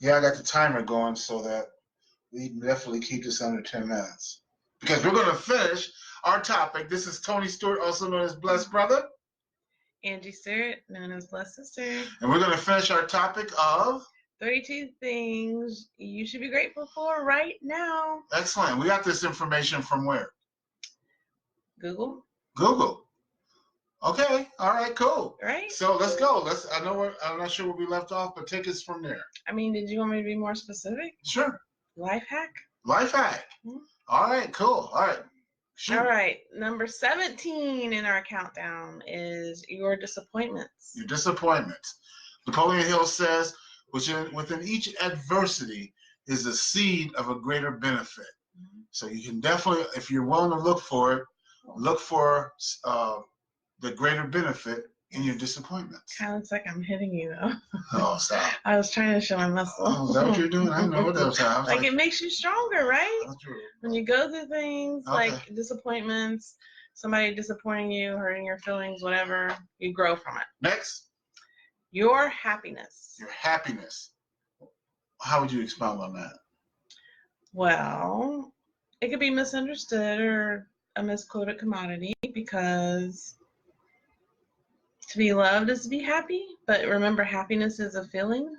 Yeah, I got the timer going so that we can definitely keep this under 10 minutes. Because we're going to finish our topic. This is Tony Stewart, also known as Blessed Brother. Angie Stewart, known as Blessed Sister. And we're going to finish our topic of 32 things you should be grateful for right now. Excellent. We got this information from where? Google. Google. Okay. All right. Cool. Right. So let's go. I'm not sure where we left off, but take us from there. I mean, did you want me to be more specific? Sure. Life hack. Life hack. Mm-hmm. All right. Cool. All right. Shoot. All right. Number 17 in our countdown is your disappointments. Your disappointments. Napoleon Hill says, within each adversity is the seed of a greater benefit. Mm-hmm. So you can definitely, if you're willing to look for it, look for the greater benefit in your disappointments. Kind of looks like I'm hitting you, though. Oh, stop. I was trying to show my muscle. Oh, is that what you're doing? I know what that was. Like it makes you stronger, right? That's true. When you go through things like disappointments, somebody disappointing you, hurting your feelings, whatever, you grow from it. Next. Your happiness. Your happiness. How would you expound on that? Well, it could be misunderstood or a misquoted commodity because to be loved is to be happy, but remember, happiness is a feeling,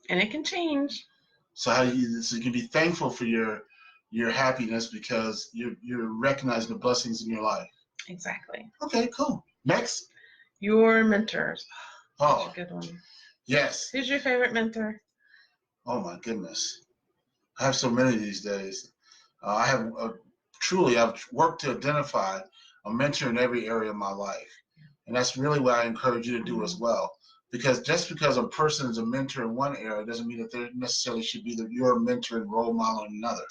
and it can change. So you can be thankful for your happiness because you're recognizing the blessings in your life. Exactly. Okay, cool. Next. Your mentors. Oh, that's a good one. Yes. Who's your favorite mentor? Oh my goodness, I have so many these days. I've worked to identify a mentor in every area of my life. And that's really what I encourage you to do as well. Because just because a person is a mentor in one area doesn't mean that they necessarily should be your mentor and role model in another.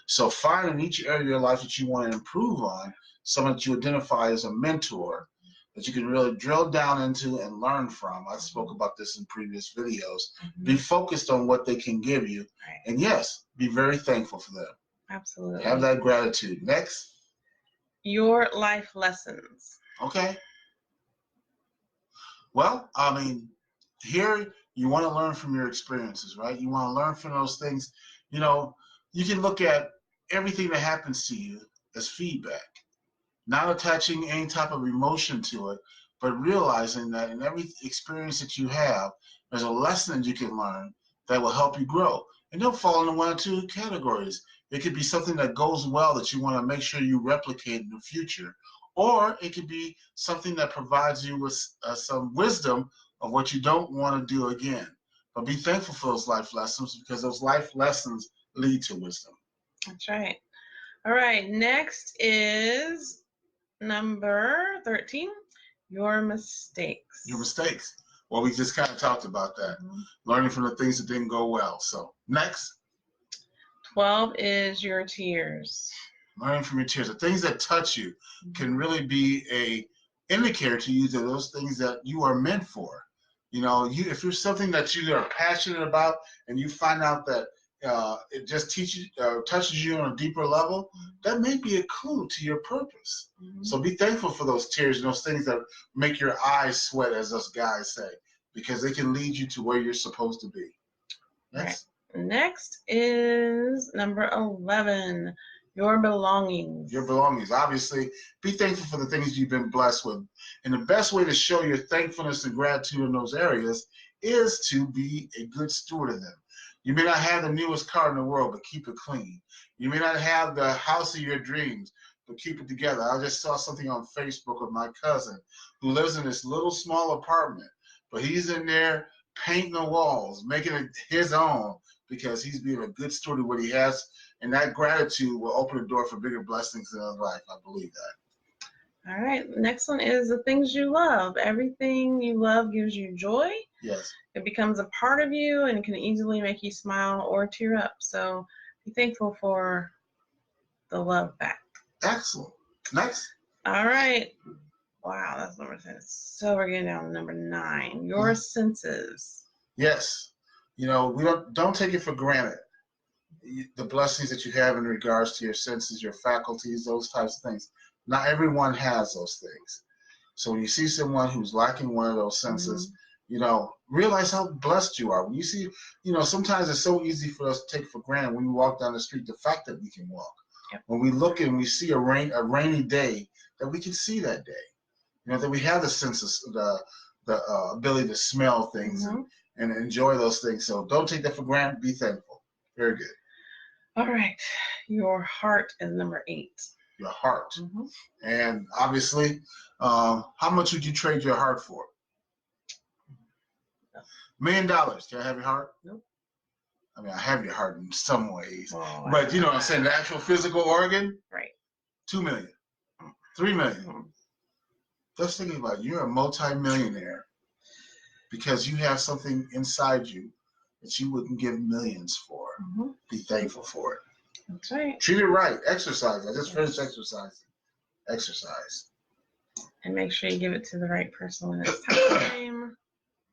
So find in each area of your life that you want to improve on, someone that you identify as a mentor that you can really drill down into and learn from. I spoke about this in previous videos. Mm-hmm. Be focused on what they can give you. Right. And yes, be very thankful for them. Absolutely. Have that gratitude. Next. Your life lessons. Okay. Well, I mean, here you want to learn from your experiences, right? You want to learn from those things. You know, you can look at everything that happens to you as feedback, not attaching any type of emotion to it, but realizing that in every experience that you have, there's a lesson that you can learn that will help you grow. And they'll fall into one or two categories. It could be something that goes well that you want to make sure you replicate in the future. Or it could be something that provides you with some wisdom of what you don't want to do again. But be thankful for those life lessons because those life lessons lead to wisdom. That's right. All right. Next is number 13, your mistakes. Your mistakes. Well, we just kind of talked about that. Mm-hmm. Learning from the things that didn't go well. So next. 12 is your tears. Learning from your tears. The things that touch you can really be a indicator to you that those things that you are meant for. You know, if there's something that you are passionate about and you find out that it just touches you on a deeper level, that may be a clue to your purpose. Mm-hmm. So be thankful for those tears and those things that make your eyes sweat, as us guys say, because they can lead you to where you're supposed to be. Next. Right. Next is number 11. Your belongings. Your belongings. Obviously, be thankful for the things you've been blessed with. And the best way to show your thankfulness and gratitude in those areas is to be a good steward of them. You may not have the newest car in the world, but keep it clean. You may not have the house of your dreams, but keep it together. I just saw something on Facebook with my cousin who lives in this little small apartment, but he's in there painting the walls, making it his own because he's being a good steward of what he has. And that gratitude will open the door for bigger blessings in his life. I believe that. All right. Next one is the things you love. Everything you love gives you joy. Yes. It becomes a part of you and can easily make you smile or tear up. So be thankful for the love back. Excellent. Next. All right. Wow, that's number 10. So we're getting down to number 9. Your senses. Yes. You know, we don't take it for granted. The blessings that you have in regards to your senses, your faculties, those types of things. Not everyone has those things. So when you see someone who's lacking one of those senses, you know, Realize how blessed you are. When you see, sometimes it's so easy for us to take for granted when we walk down the street, the fact that we can walk. Yep. When we look and we see a rainy day, that we can see that day. That we have the sense of the ability to smell things and enjoy those things. So don't take that for granted. Be thankful. Very good. All right. Your heart is number 8. Your heart. And obviously, how much would you trade your heart for? $1 million. Can I have your heart? Nope. I mean, I have your heart in some ways. Oh, but you know what I'm saying? The actual physical organ? Right. $2 million. $3 million. Just thinking about it, you're a multi-millionaire because you have something inside you that you wouldn't give millions for. Be thankful for it. That's right. Treat it right. Exercise. I just finished exercising. Exercise. And make sure you give it to the right person when it's time.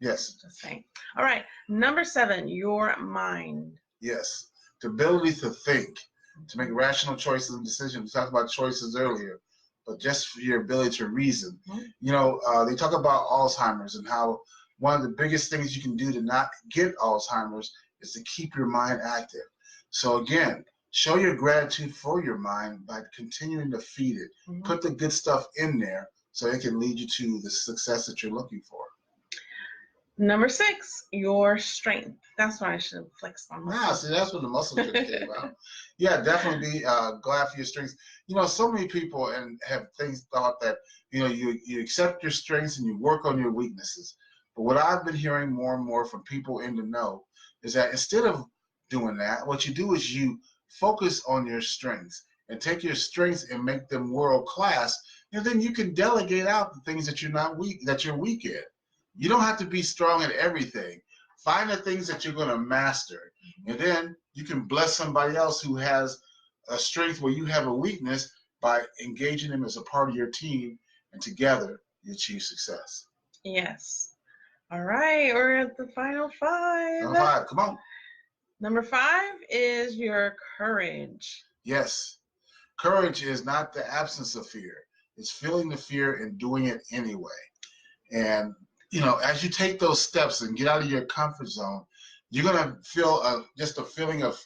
Yes. Just saying. All right. Number 7, your mind. Yes. The ability to think, to make rational choices and decisions. We talked about choices earlier, but just for your ability to reason. They talk about Alzheimer's and how one of the biggest things you can do to not get Alzheimer's is to keep your mind active. So again, show your gratitude for your mind by continuing to feed it. Put the good stuff in there so it can lead you to the success that you're looking for. Number 6, your strength. That's why I should have flexed my muscles. See, that's what the muscle just came out. Yeah, definitely be glad for your strengths. So many people have thought that, you accept your strengths and you work on your weaknesses. But what I've been hearing more and more from people in the know is that instead of doing that, what you do is you focus on your strengths and take your strengths and make them world class. And then you can delegate out the things that you're weak in. You don't have to be strong at everything. Find the things that you're going to master. And then you can bless somebody else who has a strength where you have a weakness by engaging them as a part of your team. And together, you achieve success. Yes. All right. We're at the final 5. Final 5. Come on. Number 5 is your courage. Yes. Courage is not the absence of fear. It's feeling the fear and doing it anyway. And as you take those steps and get out of your comfort zone, you're going to feel just a feeling of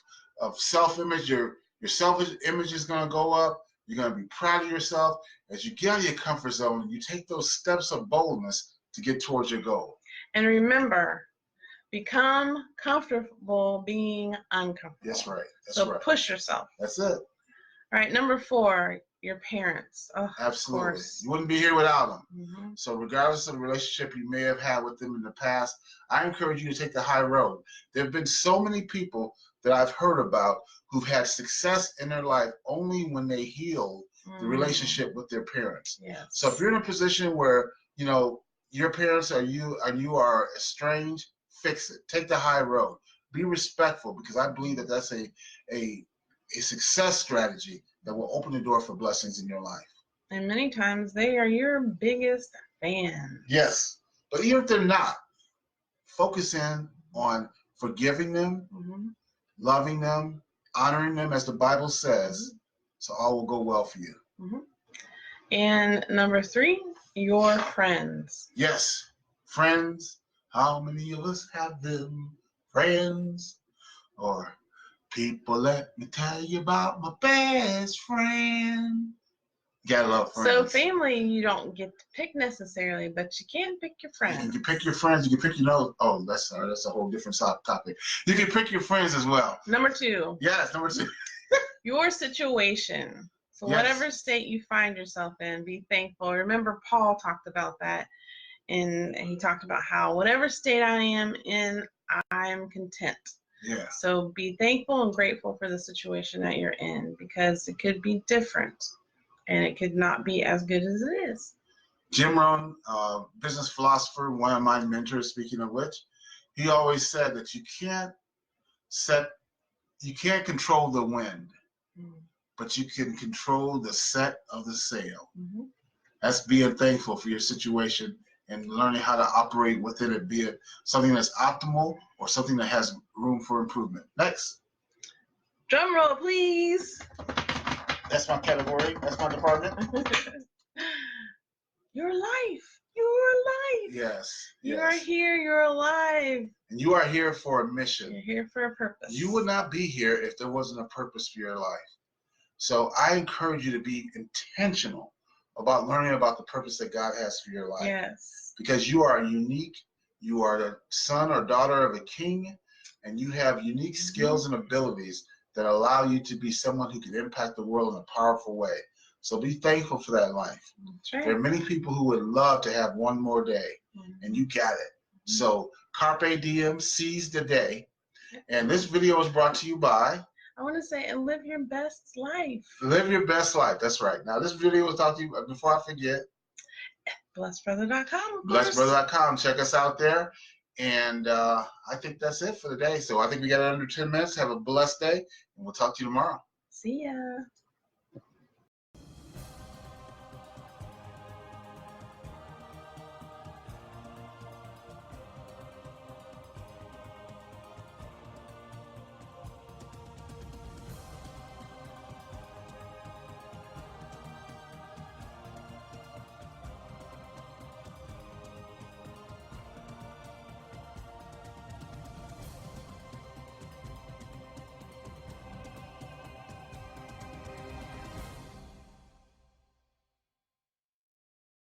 self-image. Your self-image is going to go up. You're going to be proud of yourself as you get out of your comfort zone and you take those steps of boldness to get towards your goal. And remember, become comfortable being uncomfortable. That's right. So push yourself. That's it. All right, number 4, your parents. Oh, absolutely. Of course. You wouldn't be here without them. So regardless of the relationship you may have had with them in the past, I encourage you to take the high road. There have been so many people that I've heard about who've had success in their life only when they healed the relationship with their parents. Yes. So if you're in a position where, your parents and you are estranged, fix it. Take the high road. Be respectful, because I believe that that's a success strategy that will open the door for blessings in your life. And many times they are your biggest fan. Yes. But even if they're not, focus in on forgiving them, loving them, honoring them as the Bible says, so all will go well for you. And number 3, your friends. Yes. Friends. How many of us have them? Friends. Or people, let me tell you about my best friend. You gotta love friends. So family you don't get to pick necessarily, but you can pick your friends. You can pick your friends. You can pick that's a whole different topic. You can pick your friends as well. Number 2. Yes, number 2. Your situation. So whatever state you find yourself in, be thankful. Remember, Paul talked about that, and he talked about how whatever state I am in, I am content. Yeah. So be thankful and grateful for the situation that you're in, because it could be different and it could not be as good as it is. Jim Rohn, business philosopher, one of my mentors, speaking of which, he always said that you can't control the wind, but you can control the set of the sail. That's being thankful for your situation and learning how to operate within it, be it something that's optimal or something that has room for improvement. Next. Drum roll, please. That's my category. That's my department. Your life. your life. Yes. You are here. You're alive. And you are here for a mission. You're here for a purpose. You would not be here if there wasn't a purpose for your life. So I encourage you to be intentional about learning about the purpose that God has for your life. Yes. Because you are unique. You are the son or daughter of a king, and you have unique skills and abilities that allow you to be someone who can impact the world in a powerful way. So be thankful for that life. That's right. There are many people who would love to have one more day, and you got it. So carpe diem, seize the day. And this video is brought to you by... I want to say, and live your best life. Live your best life. That's right. Now, this video was taught to you, before I forget, BlessedBrother.com. BlessedBrother.com. Check us out there. And I think that's it for today. So I think we got it under 10 minutes. Have a blessed day, and we'll talk to you tomorrow. See ya.